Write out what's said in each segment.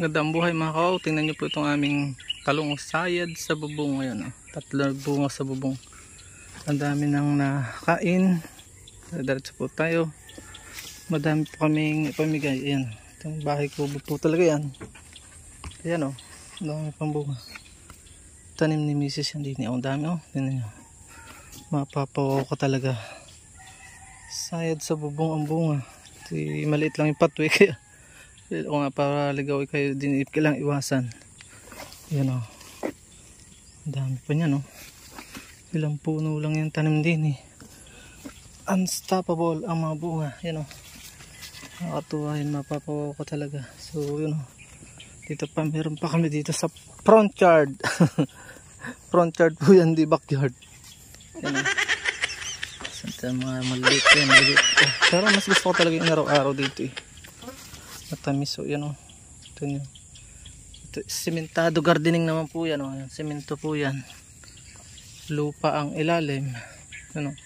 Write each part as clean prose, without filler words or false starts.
Ganda ang buhay mga kawaw. Tingnan nyo po itong aming talong sayad sa bubong ngayon. Tatlo bunga sa bubong. Ang dami nang nakain. Diretso po tayo. Madami po kaming ipamigay. Ayan. Itong bahay ko po talaga yan. Ayan o. Ang dami pang bunga. Tanim ni Mrs. yan din. Ang dami o. Tingnan nyo. Mapapawaw ka talaga. Sayad sa bubong ang bunga. Maliit lang yung patwi kaya o nga para ligaw kayo din kailangang iwasan. Yan o. Ang dami pa niyan o. Ilang puno lang yung tanim din eh. Unstoppable ang mga bunga. Yan o. Nakakatuwa yun. Mapapawaw ka talaga. So yun o. Dito pa meron pa kami dito sa front yard. Front yard po yan, di backyard. Yan o. Sa mga maliit yan. Pero mas gusto ko talaga yung araw-araw dito eh. Matamis o yan o. Ito nyo. Ito, sementado gardening naman po yan o. Semento po yan. Lupa ang ilalim. Yan o.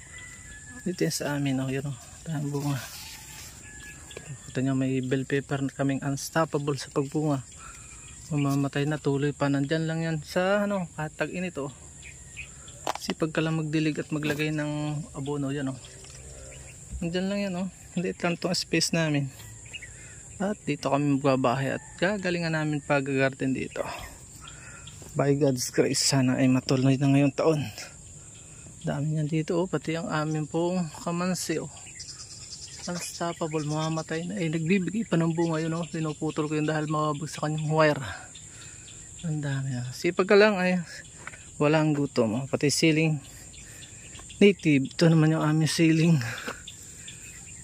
Dito yan sa amin o. Yan o. Dahil bunga. Ito nyo, may bell pepper na kaming unstoppable sa pagbunga. Mamamatay na tuloy pa. Nandyan lang yan sa ano, katag init o. Sipag ka lang magdilig at maglagay ng abono. Yan o. Nandyan lang yan o. Hindi tanto ang space namin. At dito kami magbabahay at gagalingan namin pag-garden dito. By God's grace, sana ay matuloy na ngayong taon. Dami niyan dito oh, pati ang amin pong kamansi oh. Unstoppable, mamamatay na. Nagbibigay pa ng bunga yun oh. Pinuputol ko yun dahil makabag sa kanyang wire. Ang dami ah. Sipag ka lang ay walang gutom oh. Pati siling native. Ito naman yung aming siling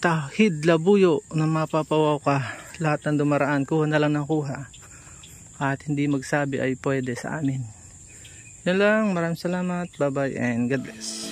tahid labuyo na mapapawaw ka. Lahat ng dumaraan, kuha na lang ng kuha. At hindi magsabi ay pwede sa amin. Yan lang, maraming salamat. Bye bye and God bless.